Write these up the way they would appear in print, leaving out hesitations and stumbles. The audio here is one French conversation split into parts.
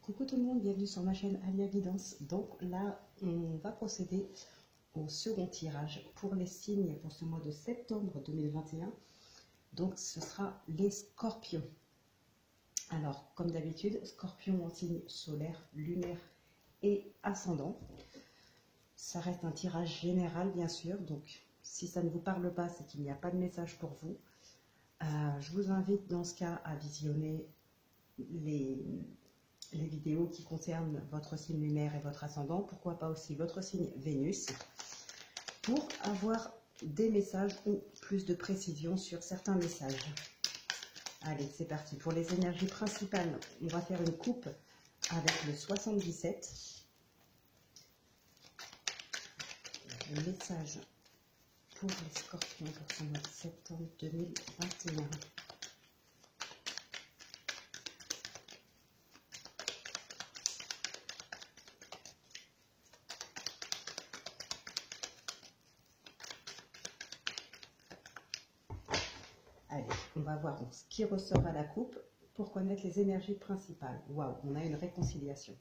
Coucou tout le monde, bienvenue sur ma chaîne Alia Guidance. Donc là, on va procéder au second tirage pour les signes pour ce mois de septembre 2021. Donc ce sera les scorpions. Alors, comme d'habitude, scorpion en signe solaire, lunaire et ascendant. Ça reste un tirage général, bien sûr. Donc, si ça ne vous parle pas, c'est qu'il n'y a pas de message pour vous. Je vous invite dans ce cas à visionner les vidéos qui concernent votre signe lunaire et votre ascendant. Pourquoi pas aussi votre signe Vénus, pour avoir des messages ou plus de précision sur certains messages. Allez, c'est parti. Pour les énergies principales, on va faire une coupe avec le 77. Le message pour les scorpions pour ce mois de septembre 2021. Allez, on va voir ce qui ressort à la coupe pour connaître les énergies principales. Waouh, on a une réconciliation.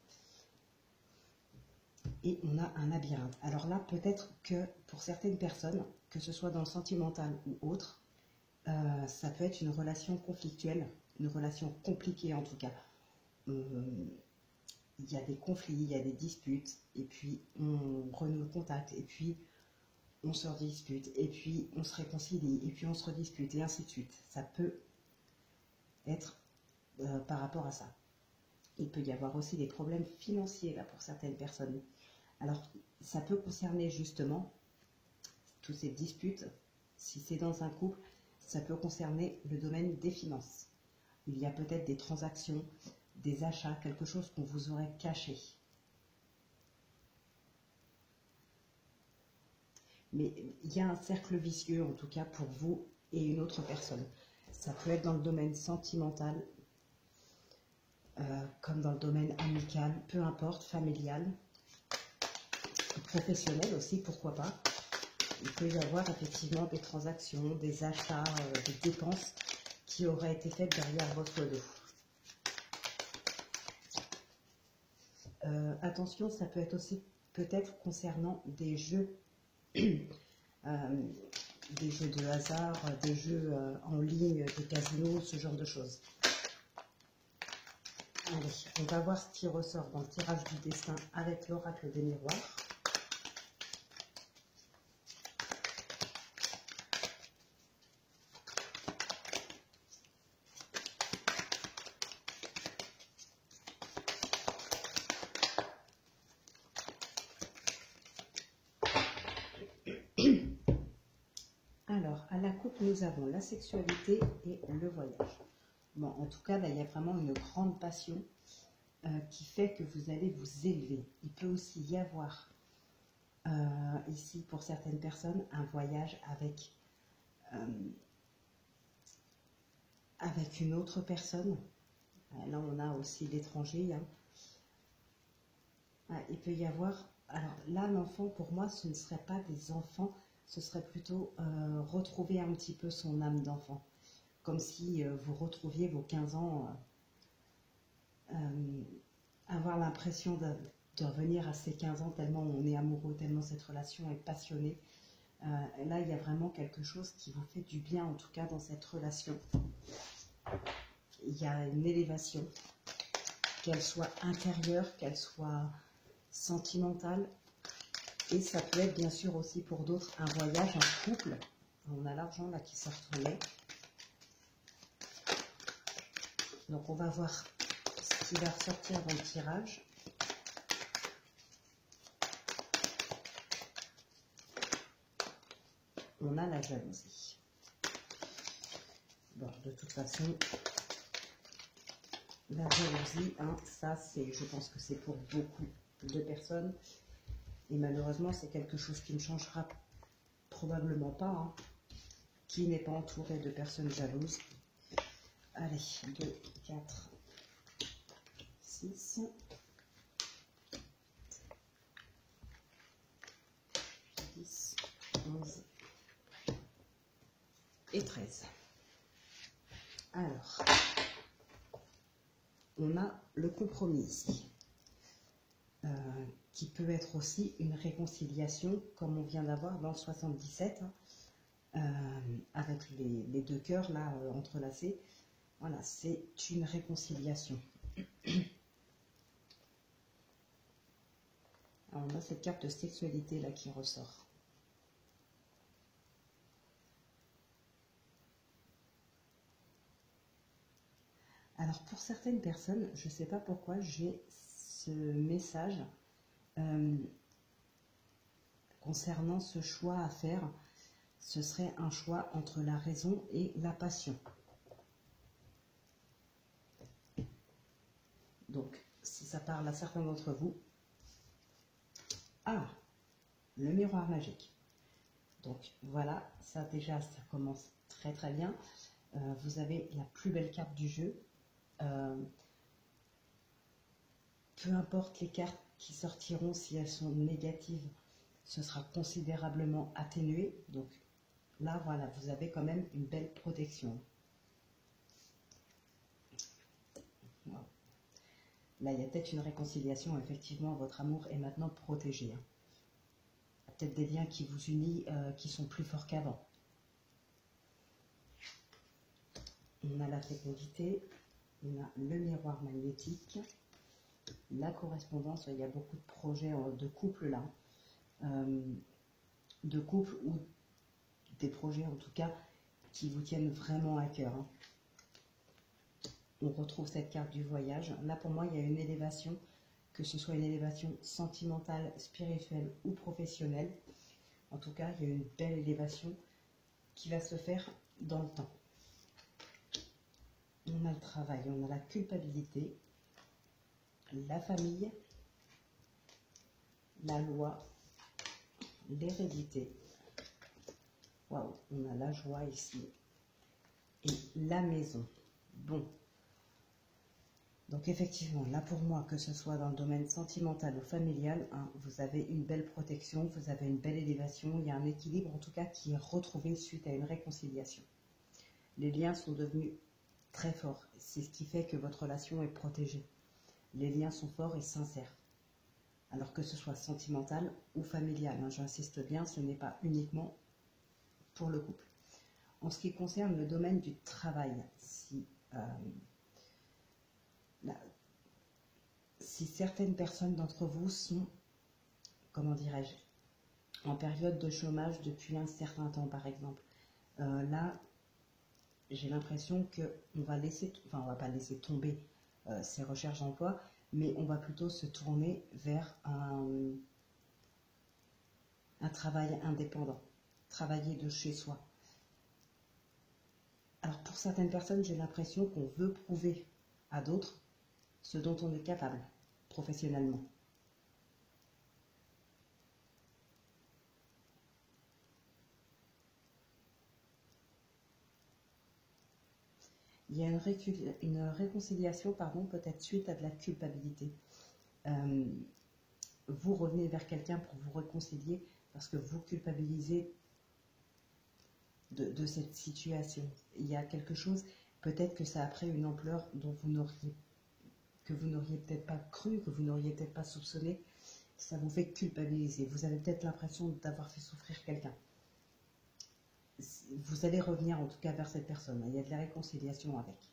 Et on a un labyrinthe. Alors là, peut-être que pour certaines personnes, que ce soit dans le sentimental ou autre, ça peut être une relation conflictuelle, une relation compliquée en tout cas. Il y a des conflits, il y a des disputes, et puis on renoue le contact, et puis on se redispute, et puis on se réconcilie, et puis on se redispute, et ainsi de suite. Ça peut être par rapport à ça. Il peut y avoir aussi des problèmes financiers là pour certaines personnes. Alors, ça peut concerner justement toutes ces disputes. Si c'est dans un couple, ça peut concerner le domaine des finances. Il y a peut-être des transactions, des achats, quelque chose qu'on vous aurait caché. Mais il y a un cercle vicieux, en tout cas pour vous et une autre personne. Ça peut être dans le domaine sentimental, comme dans le domaine amical, peu importe, familial, professionnel aussi, pourquoi pas. Il peut y avoir effectivement des transactions, des achats, des dépenses qui auraient été faites derrière votre dos. Attention, ça peut être aussi peut-être concernant des jeux, des jeux de hasard, des jeux en ligne, des casinos, ce genre de choses. Allez, on va voir ce qui ressort dans le tirage du destin avec l'oracle des miroirs. Alors, à la coupe, nous avons la sexualité et le voyage. Bon, en tout cas, là, il y a vraiment une grande passion qui fait que vous allez vous élever. Il peut aussi y avoir, ici, pour certaines personnes, un voyage avec une autre personne. Là, on a aussi l'étranger. Il peut y avoir... Alors là, l'enfant, pour moi, ce ne serait pas des enfants, ce serait plutôt retrouver un petit peu son âme d'enfant. Comme si vous retrouviez vos 15 ans, avoir l'impression de revenir à ces 15 ans, tellement on est amoureux, tellement cette relation est passionnée. Là, il y a vraiment quelque chose qui vous fait du bien, en tout cas dans cette relation. Il y a une élévation, qu'elle soit intérieure, qu'elle soit sentimentale. Et ça peut être bien sûr aussi pour d'autres un voyage en couple. On a l'argent là qui s'est retourné. Donc on va voir ce qui va ressortir dans le tirage. On a la jalousie. Bon, de toute façon, la jalousie, ça c'est, je pense que c'est pour beaucoup de personnes. Et malheureusement, c'est quelque chose qui ne changera probablement pas. Qui n'est pas entouré de personnes jalouses? Allez, 2, 4, 6, 10, 11 et 13. Alors, on a le compromis ici, qui peut être aussi une réconciliation, comme on vient d'avoir dans le 77, avec les deux cœurs là entrelacés. Voilà, c'est une réconciliation. Alors, on a cette carte de sexualité là qui ressort. Alors pour certaines personnes, je ne sais pas pourquoi j'ai ce message concernant ce choix à faire. Ce serait un choix entre la raison et la passion. Donc, si ça parle à certains d'entre vous, ah, le miroir magique. Donc voilà, ça déjà, ça commence très très bien. Vous avez la plus belle carte du jeu. Peu importe les cartes qui sortiront, si elles sont négatives, ce sera considérablement atténué. Donc là, voilà, vous avez quand même une belle protection. Wow. Là, il y a peut-être une réconciliation. Effectivement, votre amour est maintenant protégé. Il y a peut-être des liens qui vous unissent, qui sont plus forts qu'avant. On a la fécondité, on a le miroir magnétique, la correspondance. Il y a beaucoup de projets de couple là, de couple ou des projets en tout cas qui vous tiennent vraiment à cœur. On retrouve cette carte du voyage. Là pour moi il y a une élévation, que ce soit une élévation sentimentale, spirituelle ou professionnelle. En tout cas il y a une belle élévation qui va se faire dans le temps. On a le travail, on a la culpabilité, la famille, la loi, l'hérédité. Waouh, on a la joie ici. Et la maison. Bon. Donc effectivement, là pour moi, que ce soit dans le domaine sentimental ou familial, vous avez une belle protection, vous avez une belle élévation, il y a un équilibre en tout cas qui est retrouvé suite à une réconciliation. Les liens sont devenus très forts, c'est ce qui fait que votre relation est protégée. Les liens sont forts et sincères. Alors que ce soit sentimental ou familial, j'insiste bien, ce n'est pas uniquement pour le couple. En ce qui concerne le domaine du travail, si certaines personnes d'entre vous sont, comment dirais-je, en période de chômage depuis un certain temps par exemple, là j'ai l'impression qu'on va laisser, enfin on va pas laisser tomber ces recherches d'emploi, mais on va plutôt se tourner vers un travail indépendant, travailler de chez soi. Alors pour certaines personnes, j'ai l'impression qu'on veut prouver à d'autres ce dont on est capable professionnellement. Il y a une réconciliation, peut-être suite à de la culpabilité. Vous revenez vers quelqu'un pour vous réconcilier parce que vous culpabilisez de cette situation. Il y a quelque chose, peut-être que ça a pris une ampleur dont que vous n'auriez peut-être pas cru, que vous n'auriez peut-être pas soupçonné. Ça vous fait culpabiliser. Vous avez peut-être l'impression d'avoir fait souffrir quelqu'un. Vous allez revenir en tout cas vers cette personne. Il y a de la réconciliation avec.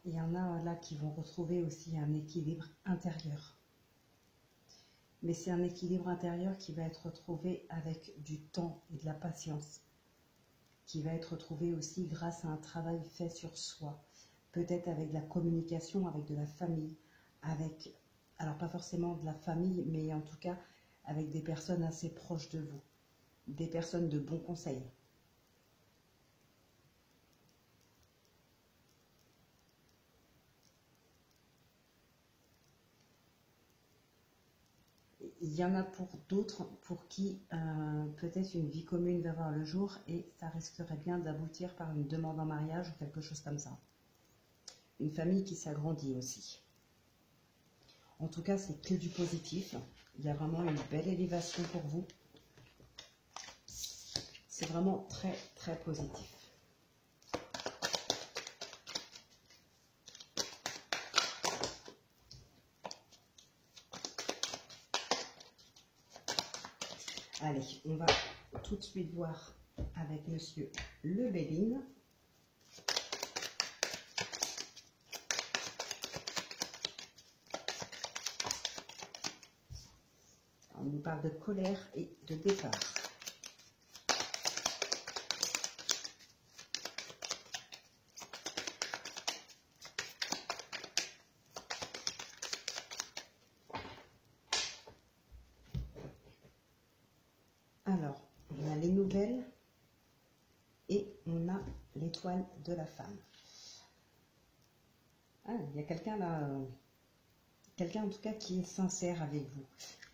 Il y en a là qui vont retrouver aussi un équilibre intérieur. Mais c'est un équilibre intérieur qui va être retrouvé avec du temps et de la patience, qui va être retrouvé aussi grâce à un travail fait sur soi, peut-être avec de la communication, avec de la famille, avec, alors pas forcément de la famille, mais en tout cas avec des personnes assez proches de vous, des personnes de bons conseils. Il y en a pour d'autres pour qui peut-être une vie commune va voir le jour et ça risquerait bien d'aboutir par une demande en mariage ou quelque chose comme ça. Une famille qui s'agrandit aussi. En tout cas, c'est que du positif. Il y a vraiment une belle élévation pour vous. C'est vraiment très, très positif. Allez, on va tout de suite voir avec monsieur le Béline. On nous parle de colère et de départ. Alors, on a les nouvelles et on a l'étoile de la femme. Ah, il y a quelqu'un là, quelqu'un en tout cas qui est sincère avec vous,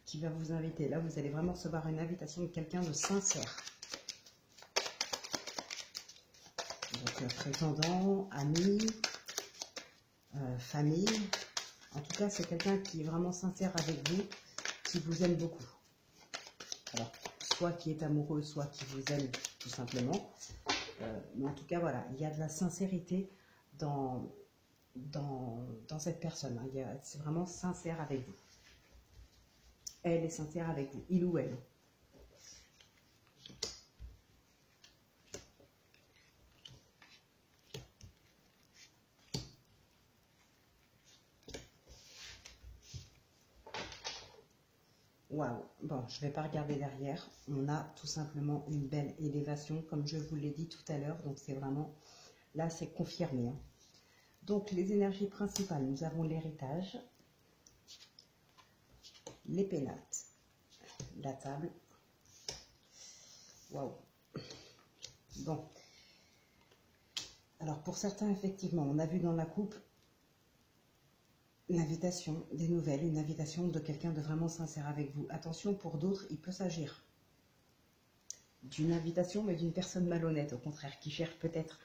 qui va vous inviter. Là, vous allez vraiment recevoir une invitation de quelqu'un de sincère. Donc, prétendant, ami, famille. En tout cas, c'est quelqu'un qui est vraiment sincère avec vous, qui vous aime beaucoup. Alors, soit qui est amoureux, soit qui vous aime tout simplement. Mais en tout cas, voilà, il y a de la sincérité dans cette personne. Hein. C'est vraiment sincère avec vous. Elle est sincère avec vous, il ou elle. Waouh, bon, je ne vais pas regarder derrière. On a tout simplement une belle élévation, comme je vous l'ai dit tout à l'heure. Donc, c'est vraiment, là, c'est confirmé. Hein. Donc, les énergies principales, nous avons l'héritage, les pénates, la table. Waouh. Bon. Alors, pour certains, effectivement, on a vu dans la coupe une invitation, des nouvelles, une invitation de quelqu'un de vraiment sincère avec vous. Attention, pour d'autres, il peut s'agir d'une invitation, mais d'une personne malhonnête, au contraire, qui cherche peut-être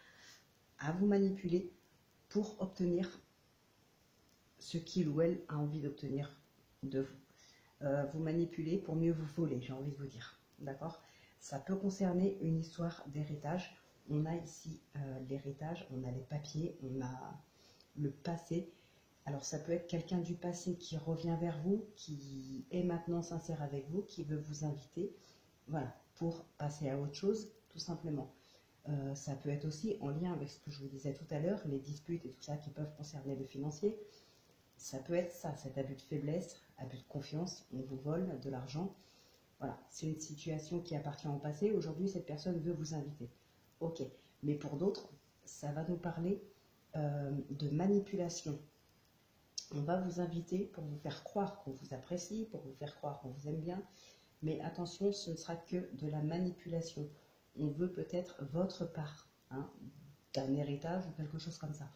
à vous manipuler pour obtenir ce qu'il ou elle a envie d'obtenir de vous. Vous manipuler pour mieux vous voler, j'ai envie de vous dire. D'accord? Ça peut concerner une histoire d'héritage. On a ici l'héritage, on a les papiers, on a le passé. Alors ça peut être quelqu'un du passé qui revient vers vous, qui est maintenant sincère avec vous, qui veut vous inviter, voilà, pour passer à autre chose, tout simplement. Ça peut être aussi en lien avec ce que je vous disais tout à l'heure, les disputes et tout ça qui peuvent concerner le financier. Ça peut être ça, cet abus de faiblesse, abus de confiance, on vous vole de l'argent. Voilà, c'est une situation qui appartient au passé. Aujourd'hui, cette personne veut vous inviter. Ok, mais pour d'autres, ça va nous parler de manipulation. On va vous inviter pour vous faire croire qu'on vous apprécie, pour vous faire croire qu'on vous aime bien. Mais attention, ce ne sera que de la manipulation. On veut peut-être votre part, hein, d'un héritage ou quelque chose comme ça.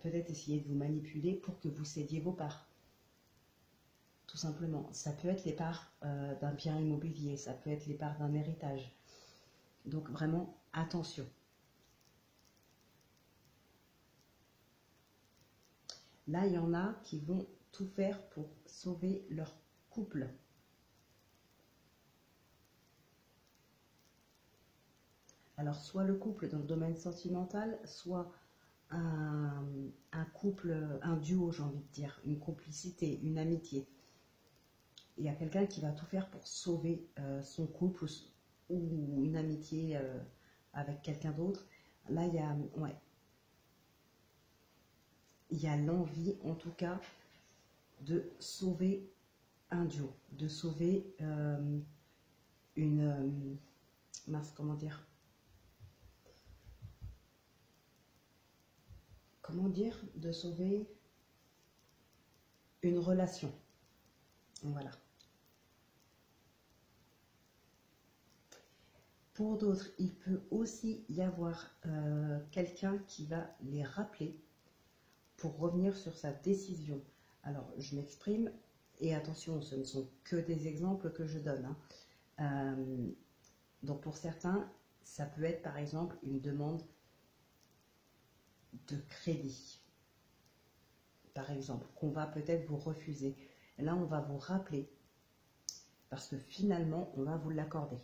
Peut-être essayer de vous manipuler pour que vous cédiez vos parts. Tout simplement. Ça peut être les parts d'un bien immobilier, ça peut être les parts d'un héritage. Donc vraiment, attention. Là, il y en a qui vont tout faire pour sauver leur couple. Alors, soit le couple dans le domaine sentimental, soit un couple, un duo, j'ai envie de dire, une complicité, une amitié. Il y a quelqu'un qui va tout faire pour sauver son couple ou une amitié avec quelqu'un d'autre. Là, il y a, ouais, il y a l'envie, en tout cas, de sauver un duo, de sauver une... mince, comment dire? Comment dire? De sauver une relation. Voilà. Pour d'autres, il peut aussi y avoir quelqu'un qui va les rappeler pour revenir sur sa décision. Alors, je m'exprime, et attention, ce ne sont que des exemples que je donne. Hein. Donc, pour certains, ça peut être par exemple une demande de crédit. par exemple, qu'on va peut-être vous refuser. Et là, on va vous rappeler, parce que finalement, on va vous l'accorder.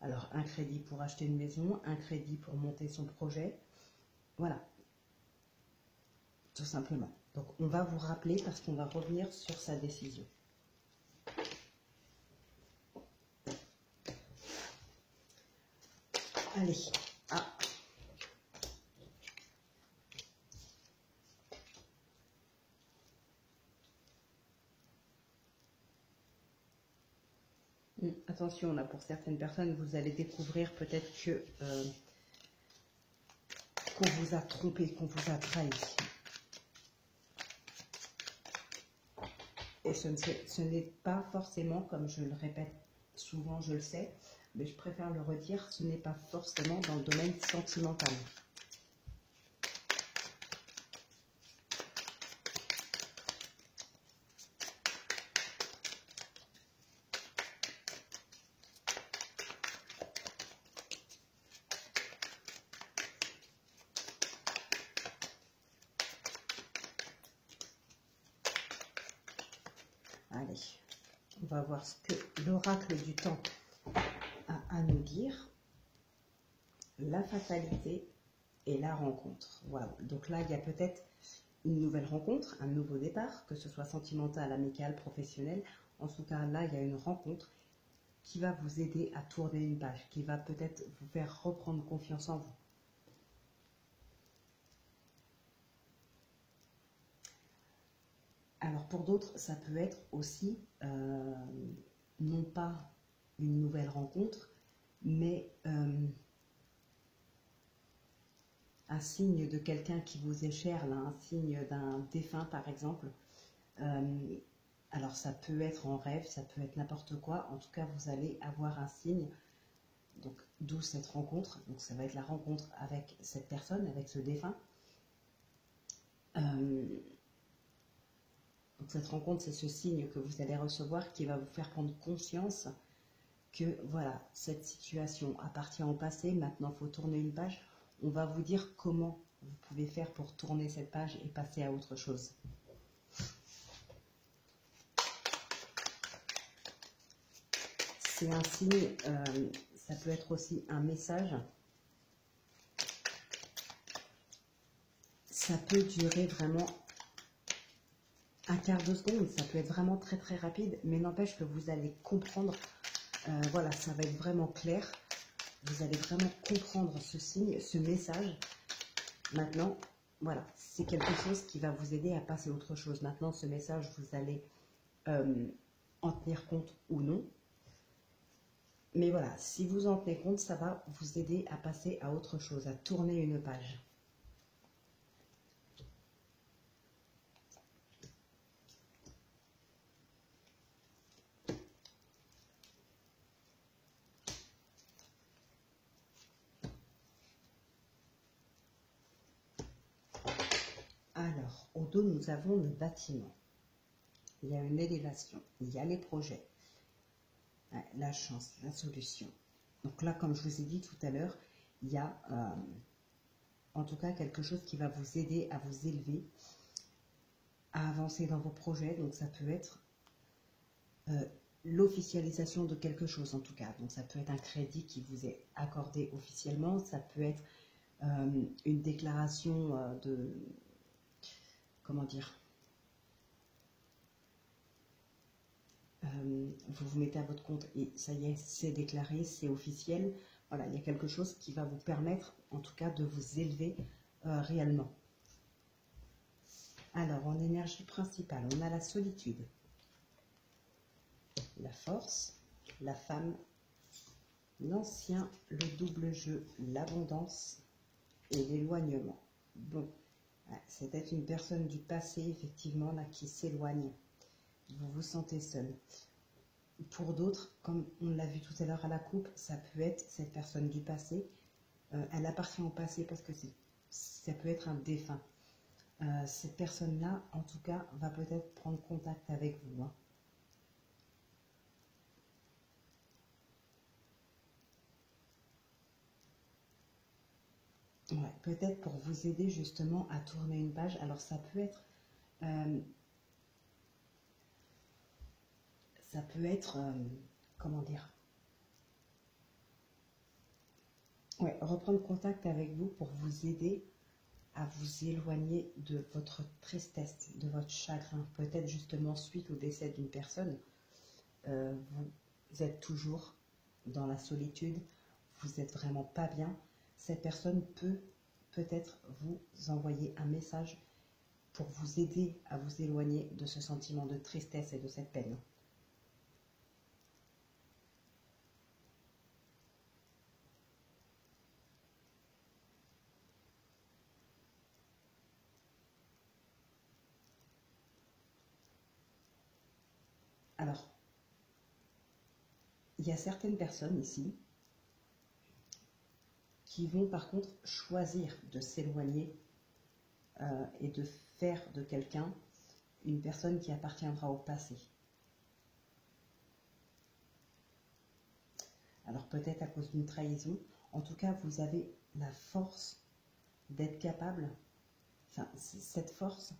Alors, un crédit pour acheter une maison, un crédit pour monter son projet, voilà, tout simplement. Donc, on va vous rappeler parce qu'on va revenir sur sa décision. Allez, ah. Attention, là, pour certaines personnes, vous allez découvrir peut-être que qu'on vous a trompé, qu'on vous a trahi. Et ce n'est pas forcément, comme je le répète souvent, je le sais, mais je préfère le redire, ce n'est pas forcément dans le domaine sentimental. Allez, on va voir ce que l'oracle du temps a à nous dire. La fatalité et la rencontre. Voilà. Donc là, il y a peut-être une nouvelle rencontre, un nouveau départ, que ce soit sentimental, amical, professionnel. En tout cas, là, il y a une rencontre qui va vous aider à tourner une page, qui va peut-être vous faire reprendre confiance en vous. Alors pour d'autres, ça peut être aussi non pas une nouvelle rencontre, mais un signe de quelqu'un qui vous est cher, là, un signe d'un défunt par exemple. Alors ça peut être en rêve, ça peut être n'importe quoi. En tout cas, vous allez avoir un signe. Donc d'où cette rencontre. Donc ça va être la rencontre avec cette personne, avec ce défunt. Donc cette rencontre, c'est ce signe que vous allez recevoir qui va vous faire prendre conscience que voilà, cette situation appartient au passé. Maintenant, il faut tourner une page. On va vous dire comment vous pouvez faire pour tourner cette page et passer à autre chose. C'est un signe, ça peut être aussi un message. Ça peut durer vraiment un quart de seconde, ça peut être vraiment très très rapide, mais n'empêche que vous allez comprendre, voilà, ça va être vraiment clair. Vous allez vraiment comprendre ce signe, ce message. Maintenant, voilà, c'est quelque chose qui va vous aider à passer à autre chose. Maintenant, ce message, vous allez en tenir compte ou non. Mais voilà, si vous en tenez compte, ça va vous aider à passer à autre chose, à tourner une page. Alors, au dos, nous avons le bâtiment. Il y a une élévation, il y a les projets, la chance, la solution. Donc là, comme je vous ai dit tout à l'heure, il y a en tout cas quelque chose qui va vous aider à vous élever, à avancer dans vos projets. Donc ça peut être l'officialisation de quelque chose en tout cas. Donc ça peut être un crédit qui vous est accordé officiellement, ça peut être une déclaration de... Comment dire, vous vous mettez à votre compte et ça y est, c'est déclaré, c'est officiel. Voilà, il y a quelque chose qui va vous permettre, en tout cas, de vous élever réellement. Alors, en énergie principale, on a la solitude, la force, la femme, l'ancien, le double jeu, l'abondance et l'éloignement. Bon, c'était une personne du passé, effectivement, là, qui s'éloigne. Vous vous sentez seul. Pour d'autres, comme on l'a vu tout à l'heure à la coupe, ça peut être cette personne du passé. Elle appartient au passé parce que ça peut être un défunt. Cette personne-là, en tout cas, va peut-être prendre contact avec vous. Hein. Ouais. peut-être pour vous aider justement à tourner une page. Alors ça peut être, comment dire, ouais, reprendre contact avec vous pour vous aider à vous éloigner de votre tristesse, de votre chagrin. Peut-être justement suite au décès d'une personne, vous êtes toujours dans la solitude, vous n'êtes vraiment pas bien. Cette personne peut peut-être vous envoyer un message pour vous aider à vous éloigner de ce sentiment de tristesse et de cette peine. Alors, il y a certaines personnes ici qui vont par contre choisir de s'éloigner et de faire de quelqu'un une personne qui appartiendra au passé. Alors peut-être à cause d'une trahison, en tout cas vous avez la force d'être capable, enfin cette force,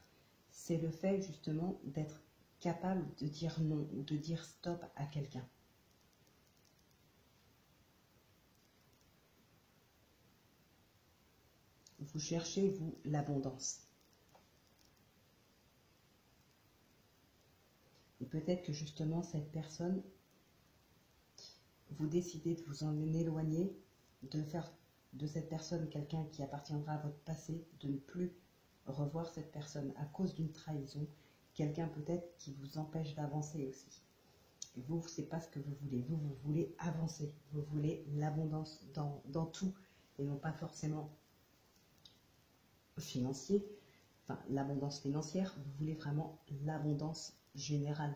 c'est le fait justement d'être capable de dire non ou de dire stop à quelqu'un. Vous cherchez, vous, l'abondance. Et peut-être que justement cette personne, vous décidez de vous en éloigner, de faire de cette personne quelqu'un qui appartiendra à votre passé, de ne plus revoir cette personne à cause d'une trahison, quelqu'un peut-être qui vous empêche d'avancer aussi. Et vous, c'est pas ce que vous voulez. Vous voulez avancer. Vous voulez l'abondance dans tout et non pas forcément financier. Enfin, l'abondance financière, vous voulez vraiment l'abondance générale.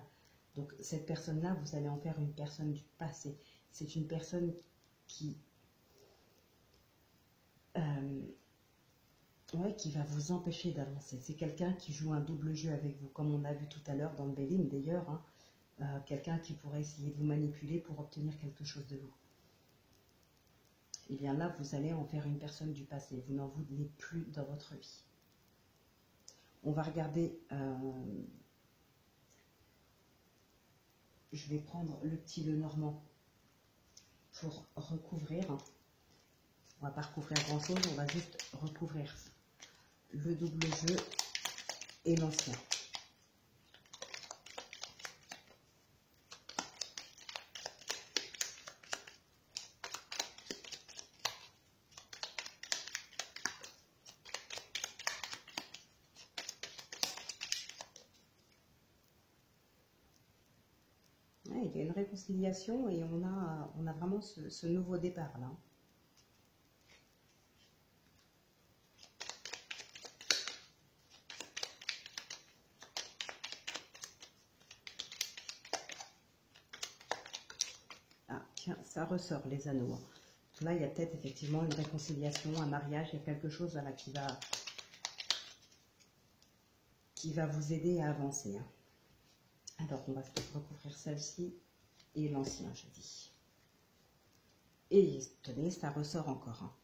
Donc cette personne-là, vous allez en faire une personne du passé. C'est une personne qui qui va vous empêcher d'avancer. C'est quelqu'un qui joue un double jeu avec vous, comme on a vu tout à l'heure dans le Béline d'ailleurs, hein, quelqu'un qui pourrait essayer de vous manipuler pour obtenir quelque chose de vous. Et bien là, vous allez en faire une personne du passé. Vous n'en voulez plus dans votre vie. On va regarder... je vais prendre le petit Lenormand pour recouvrir. On va pas recouvrir grand chose, on va juste recouvrir le double jeu et l'ancien. Ouais, il y a une réconciliation et on a vraiment ce nouveau départ là. Tiens, ça ressort les anneaux. Là, il y a peut-être effectivement une réconciliation, un mariage, il y a quelque chose là, qui va vous aider à avancer. Alors, on va recouvrir celle-ci et l'ancien, je dis. Et tenez, ça ressort encore.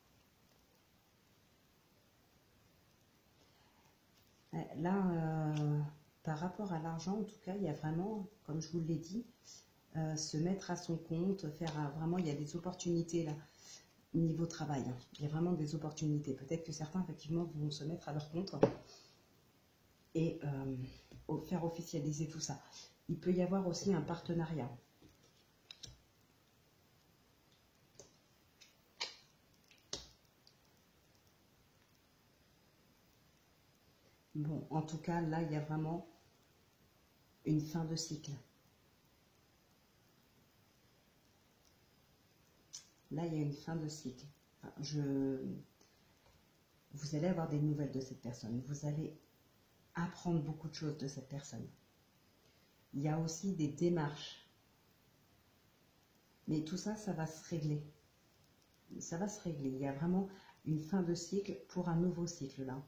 Là, par rapport à l'argent, en tout cas, il y a vraiment, comme je vous l'ai dit, se mettre à son compte, vraiment, il y a des opportunités là, niveau travail. Il y a vraiment des opportunités. Peut-être que certains, effectivement, vont se mettre à leur compte et faire officialiser tout ça. Il peut y avoir aussi un partenariat. Bon, en tout cas, là, il y a vraiment une fin de cycle. Là, il y a une fin de cycle. Vous allez avoir des nouvelles de cette personne. Vous allez apprendre beaucoup de choses de cette personne. Il y a aussi des démarches. Mais tout ça, ça va se régler. Ça va se régler. Il y a vraiment une fin de cycle pour un nouveau cycle là.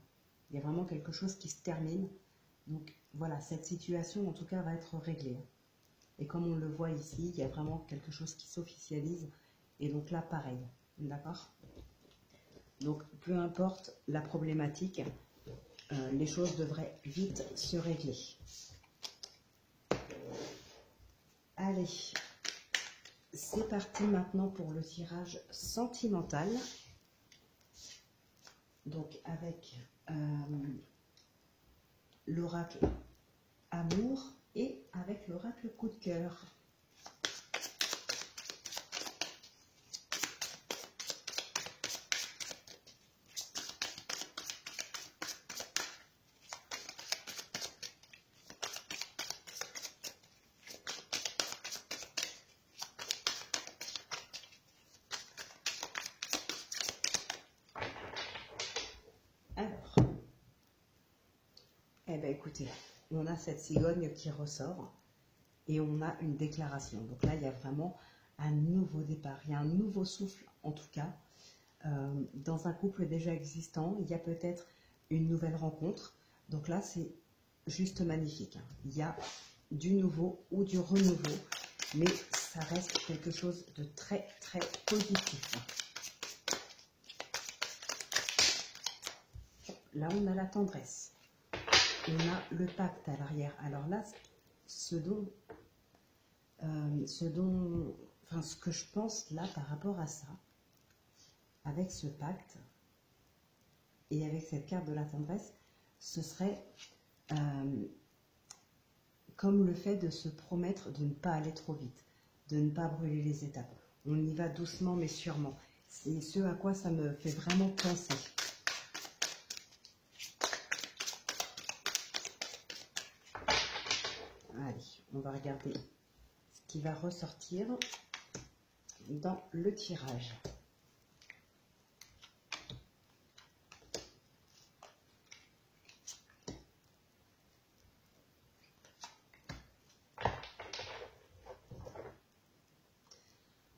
Il y a vraiment quelque chose qui se termine. Donc voilà, cette situation en tout cas va être réglée. Et comme on le voit ici, il y a vraiment quelque chose qui s'officialise. Et donc là, pareil. D'accord? Donc, peu importe la problématique, les choses devraient vite se régler. Allez, c'est parti maintenant pour le tirage sentimental. Donc, avec l'oracle amour et avec l'oracle coup de cœur. Alors, eh bien écoutez, on a cette cigogne qui ressort et on a une déclaration. Donc là, il y a vraiment un nouveau départ, il y a un nouveau souffle en tout cas. Dans un couple déjà existant, il y a peut-être une nouvelle rencontre. Donc là, c'est juste magnifique. Il y a du nouveau ou du renouveau, mais ça reste quelque chose de très, très positif. Là, on a la tendresse. On a le pacte à l'arrière. Alors là, ce que je pense là par rapport à ça, avec ce pacte et avec cette carte de la tendresse, ce serait comme le fait de se promettre de ne pas aller trop vite, de ne pas brûler les étapes. On y va doucement mais sûrement. C'est ce à quoi ça me fait vraiment penser. Allez, on va regarder ce qui va ressortir dans le tirage.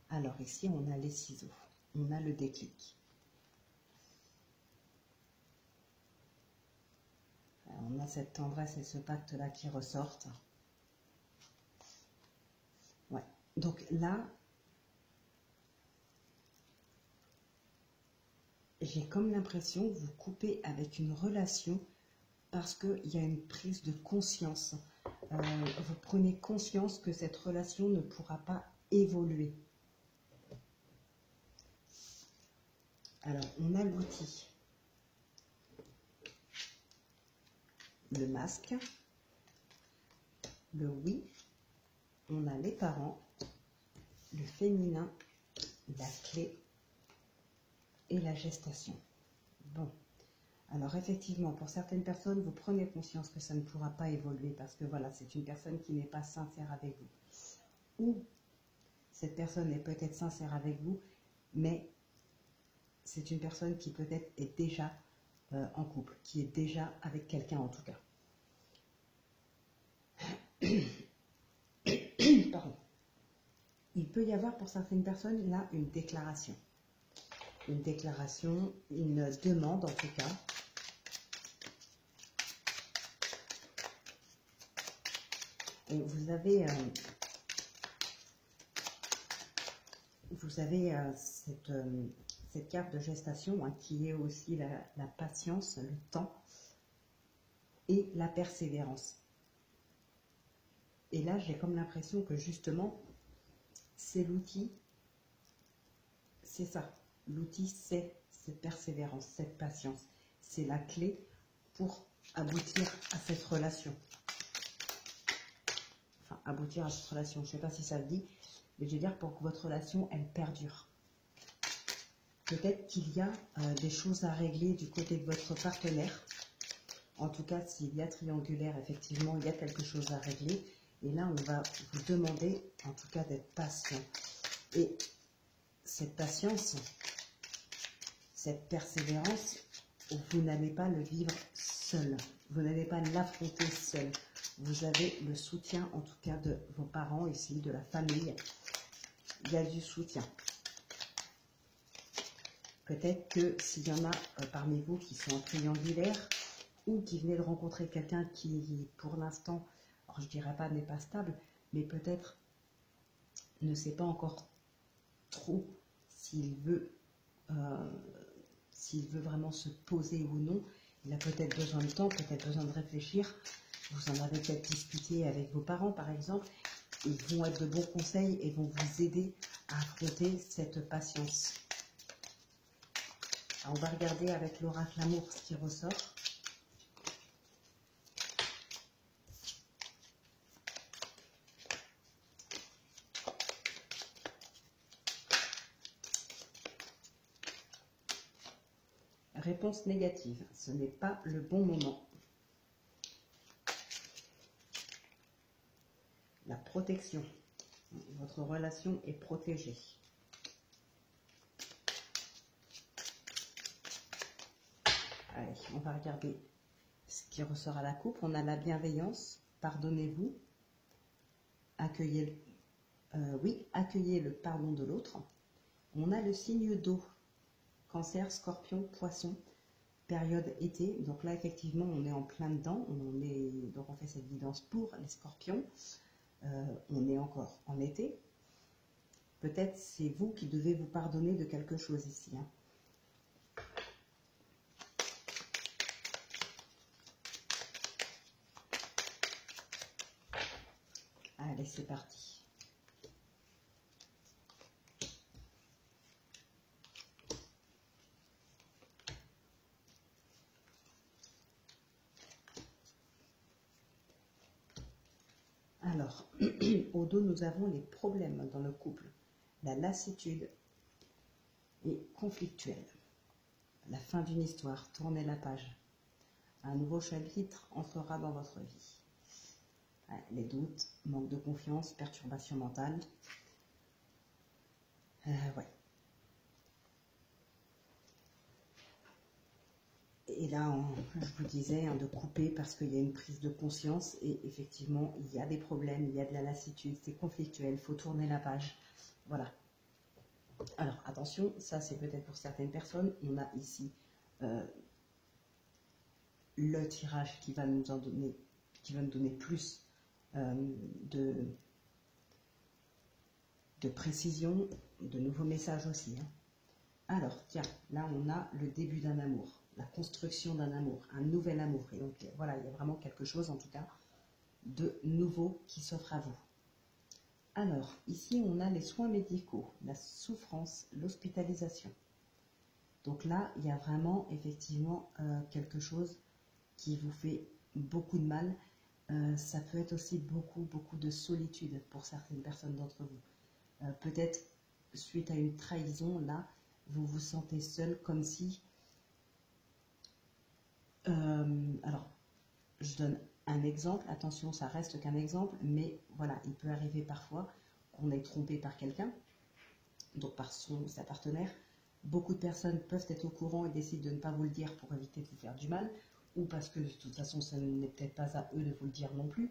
Alors ici, on a les ciseaux, on a le déclic. Alors, on a cette tendresse et ce pacte-là qui ressortent. Ouais. Donc là, j'ai comme l'impression que vous coupez avec une relation parce qu'il y a une prise de conscience. Vous prenez conscience que cette relation ne pourra pas évoluer. Alors, on a l'outil, le masque, le oui, on a les parents, le féminin, la clé et la gestation. Bon, alors effectivement, pour certaines personnes, vous prenez conscience que ça ne pourra pas évoluer parce que voilà, c'est une personne qui n'est pas sincère avec vous. Ou cette personne est peut-être sincère avec vous, mais c'est une personne qui peut-être est déjà en couple, qui est déjà avec quelqu'un en tout cas. Pardon. Il peut y avoir pour certaines personnes là une déclaration. Une déclaration, une demande en tout cas. Et vous avez cette carte de gestation hein, qui est aussi la patience, le temps et la persévérance. Et là, j'ai comme l'impression que justement, c'est l'outil, c'est ça. L'outil, c'est cette persévérance, cette patience. C'est la clé pour aboutir à cette relation. Enfin, aboutir à cette relation. Je ne sais pas si ça le dit, mais je veux dire pour que votre relation, elle perdure. Peut-être qu'il y a des choses à régler du côté de votre partenaire. En tout cas, s'il y a triangulaire, effectivement, il y a quelque chose à régler. Et là, on va vous demander, en tout cas, d'être patient. Et cette patience, cette persévérance, vous n'allez pas le vivre seul. Vous n'allez pas l'affronter seul. Vous avez le soutien, en tout cas, de vos parents ici, de la famille. Il y a du soutien. Peut-être que s'il y en a parmi vous qui sont en triangulaire ou qui venaient de rencontrer quelqu'un qui, pour l'instant, alors je ne dirais pas n'est pas stable, mais peut-être ne sait pas encore trop s'il veut s'il veut vraiment se poser ou non. Il a peut-être besoin de temps, peut-être besoin de réfléchir. Vous en avez peut-être discuté avec vos parents, par exemple. Ils vont être de bons conseils et vont vous aider à affronter cette patience. Alors, on va regarder avec l'oracle amour ce qui ressort. Réponse négative, ce n'est pas le bon moment. La protection, votre relation est protégée. Allez, on va regarder ce qui ressort à la coupe. On a la bienveillance, pardonnez-vous, accueillez le pardon de l'autre. On a le signe d'eau, Cancer, Scorpion, Poisson, période été. Donc là, effectivement, on est en plein dedans. Donc on fait cette guidance pour les Scorpions. On est encore en été. Peut-être c'est vous qui devez vous pardonner de quelque chose ici. Hein. Allez, c'est parti. Alors, au dos, nous avons les problèmes dans le couple. La lassitude est conflictuelle. La fin d'une histoire, tournez la page. Un nouveau chapitre entrera dans votre vie. Les doutes, manque de confiance, perturbation mentale. Ouais. Et là, je vous disais de couper parce qu'il y a une prise de conscience et effectivement, il y a des problèmes, il y a de la lassitude, c'est conflictuel, il faut tourner la page. Voilà. Alors, attention, ça c'est peut-être pour certaines personnes. On a ici le tirage qui va nous donner plus de précision, de nouveaux messages aussi. Hein. Alors, tiens, là on a le début d'un amour, la construction d'un amour, un nouvel amour. Et donc voilà, il y a vraiment quelque chose en tout cas de nouveau qui s'offre à vous. Alors, ici on a les soins médicaux, la souffrance, l'hospitalisation. Donc là, il y a vraiment effectivement quelque chose qui vous fait beaucoup de mal. Ça peut être aussi beaucoup de solitude pour certaines personnes d'entre vous. Peut-être suite à une trahison, là, vous vous sentez seul comme si... alors, je donne un exemple. Attention, ça reste qu'un exemple, mais voilà, il peut arriver parfois qu'on est trompé par quelqu'un, donc par sa partenaire. Beaucoup de personnes peuvent être au courant et décident de ne pas vous le dire pour éviter de vous faire du mal, ou parce que de toute façon, ça n'est peut-être pas à eux de vous le dire non plus.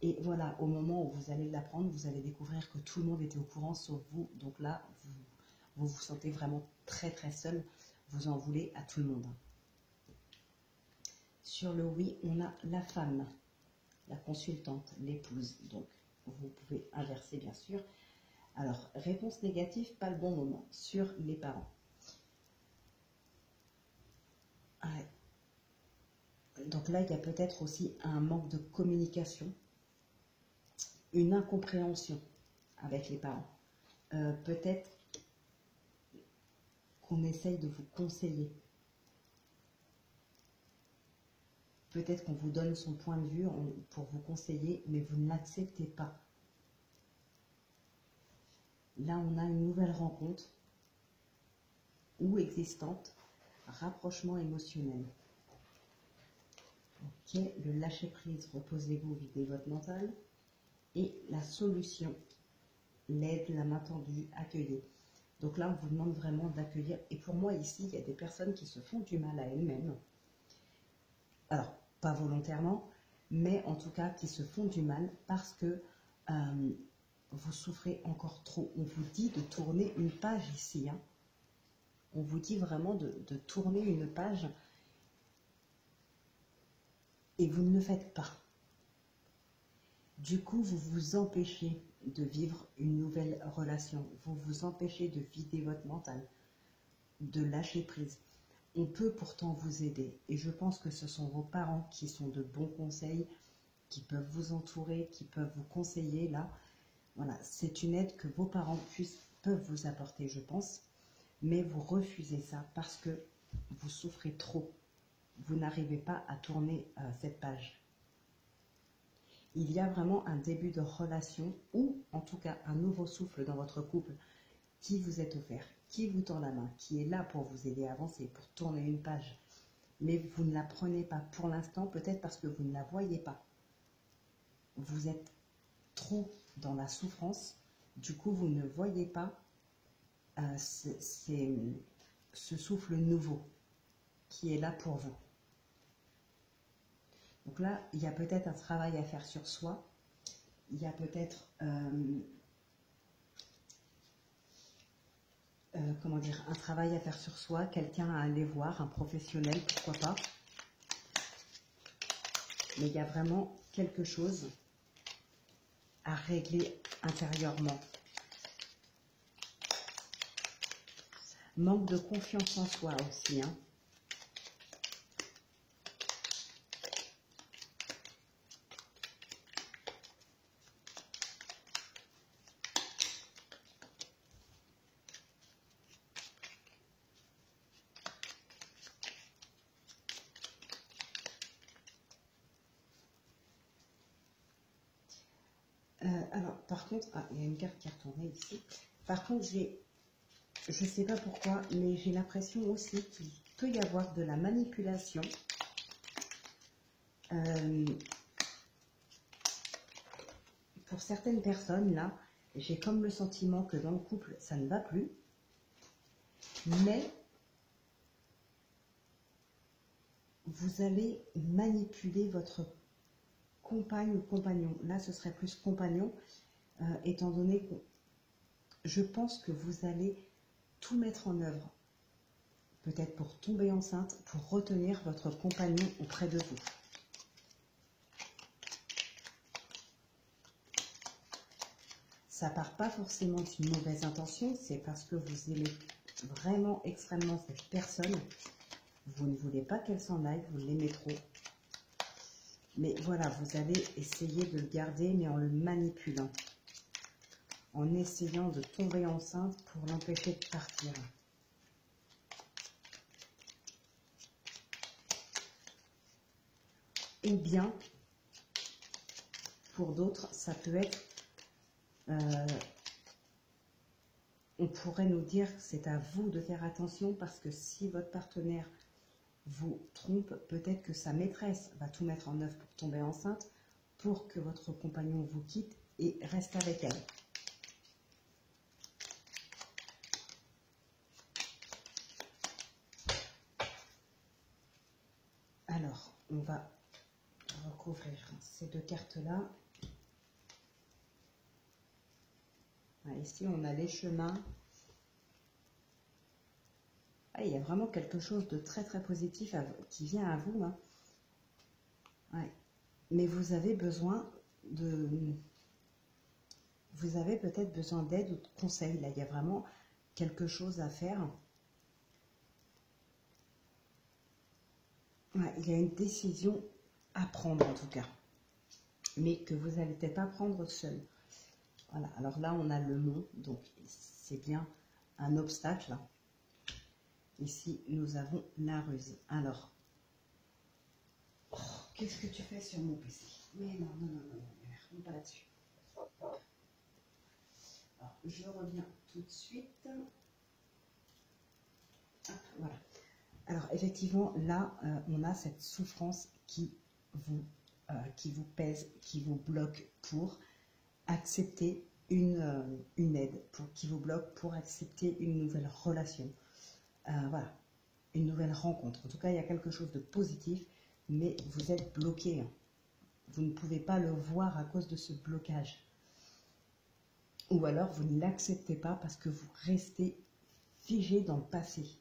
Et voilà, au moment où vous allez l'apprendre, vous allez découvrir que tout le monde était au courant, sauf vous. Donc là, vous vous sentez vraiment très seul. Vous en voulez à tout le monde. Sur le oui, on a la femme, la consultante, l'épouse. Donc, vous pouvez inverser, bien sûr. Alors, réponse négative, pas le bon moment. Sur les parents. Ouais. Donc là, il y a peut-être aussi un manque de communication, une incompréhension avec les parents. Peut-être qu'on essaye de vous conseiller. Peut-être qu'on vous donne son point de vue pour vous conseiller, mais vous ne l'acceptez pas. Là, on a une nouvelle rencontre ou existante, rapprochement émotionnel. Ok, le lâcher-prise, reposez-vous, videz votre mental. Et la solution, l'aide, la main tendue, accueillez. Donc là, on vous demande vraiment d'accueillir. Et pour moi, ici, il y a des personnes qui se font du mal à elles-mêmes. Alors, pas volontairement, mais en tout cas, qui se font du mal parce que vous souffrez encore trop. On vous dit de tourner une page ici. Hein. On vous dit vraiment de tourner une page et vous ne le faites pas. Du coup, vous vous empêchez de vivre une nouvelle relation. Vous vous empêchez de vider votre mental, de lâcher prise. on peut pourtant vous aider. Et je pense que ce sont vos parents qui sont de bons conseils, qui peuvent vous entourer, qui peuvent vous conseiller là. Voilà, c'est une aide que vos parents peuvent vous apporter, je pense. Mais vous refusez ça parce que vous souffrez trop. Vous n'arrivez pas à tourner cette page. Il y a vraiment un début de relation ou en tout cas un nouveau souffle dans votre couple qui vous est offert, qui vous tend la main, qui est là pour vous aider à avancer, pour tourner une page. Mais vous ne la prenez pas pour l'instant, peut-être parce que vous ne la voyez pas. Vous êtes trop dans la souffrance, du coup vous ne voyez pas ce souffle nouveau qui est là pour vous. Donc là, il y a peut-être un travail à faire sur soi, il y a peut-être comment dire, un travail à faire sur soi, quelqu'un à aller voir, un professionnel, pourquoi pas. Mais il y a vraiment quelque chose à régler intérieurement. Manque de confiance en soi aussi, hein. Alors, par contre, il y a une carte qui est retournée ici. Par contre, je ne sais pas pourquoi, mais j'ai l'impression aussi qu'il peut y avoir de la manipulation. Pour certaines personnes, là, j'ai comme le sentiment que dans le couple, ça ne va plus. Mais vous allez manipuler votre compagne ou compagnon. Là, ce serait plus compagnon, étant donné que je pense que vous allez tout mettre en œuvre. Peut-être pour tomber enceinte, pour retenir votre compagnon auprès de vous. Ça part pas forcément d'une mauvaise intention, c'est parce que vous aimez vraiment extrêmement cette personne. Vous ne voulez pas qu'elle s'en aille, vous l'aimez trop. Mais voilà, vous allez essayer de le garder, mais en le manipulant. En essayant de tomber enceinte pour l'empêcher de partir. Ou bien, pour d'autres, ça peut être... on pourrait nous dire que c'est à vous de faire attention parce que si votre partenaire vous trompe, peut-être que sa maîtresse va tout mettre en œuvre pour tomber enceinte pour que votre compagnon vous quitte et reste avec elle. Alors, on va recouvrir ces deux cartes-là. Ici, on a les chemins. Il y a vraiment quelque chose de très très positif qui vient à vous. Hein. Ouais. Mais vous avez besoin de... Vous avez peut-être besoin d'aide ou de conseils. Là, il y a vraiment quelque chose à faire. Ouais, il y a une décision à prendre en tout cas. Mais que vous n'allez peut-être pas prendre seul. Voilà, alors là, on a le non. Donc, c'est bien un obstacle. Ici, nous avons la ruse. Alors, oh, qu'est-ce que tu fais sur mon PC? Mais non, non, non, non, non, pas là-dessus. Alors, je reviens tout de suite. Hop, voilà. Alors, effectivement, là, on a cette souffrance qui vous pèse, qui vous bloque pour accepter une aide, qui vous bloque pour accepter une nouvelle relation. Voilà, une nouvelle rencontre. En tout cas, il y a quelque chose de positif, mais vous êtes bloqué. Hein. Vous ne pouvez pas le voir à cause de ce blocage. Ou alors, vous ne l'acceptez pas parce que vous restez figé dans le passé.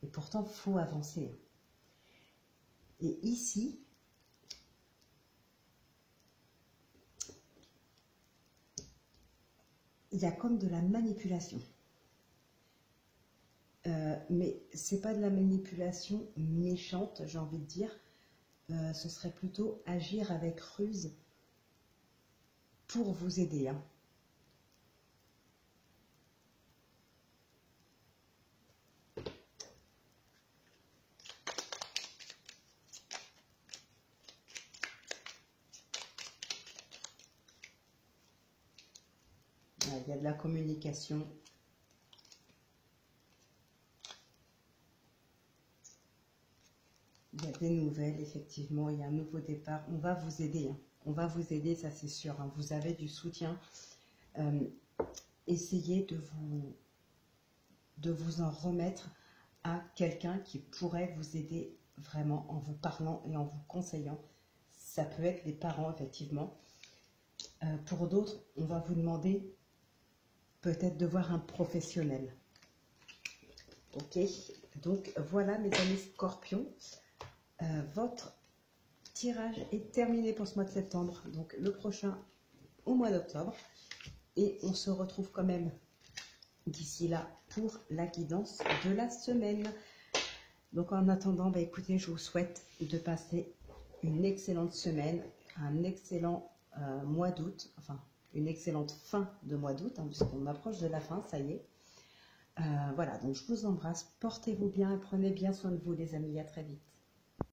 Et pourtant, il faut avancer. Et ici, il y a comme de la manipulation. mais c'est pas de la manipulation méchante, j'ai envie de dire. Ce serait plutôt agir avec ruse pour vous aider, hein. Il y a de la communication. Il y a des nouvelles, effectivement. Il y a un nouveau départ. On va vous aider, hein. On va vous aider, ça c'est sûr, hein. Vous avez du soutien. Essayez de vous en remettre à quelqu'un qui pourrait vous aider vraiment en vous parlant et en vous conseillant. Ça peut être les parents, effectivement. Pour d'autres, on va vous demander peut-être de voir un professionnel. Ok, donc voilà mes amis Scorpions, votre tirage est terminé pour ce mois de septembre, donc le prochain au mois d'octobre, et on se retrouve quand même d'ici là pour la guidance de la semaine. Donc en attendant, bah, écoutez, je vous souhaite de passer une excellente semaine, un excellent mois d'août, enfin une excellente fin de mois d'août, hein, puisqu'on approche de la fin, ça y est. Voilà, donc je vous embrasse, portez-vous bien et prenez bien soin de vous les amis, à très vite.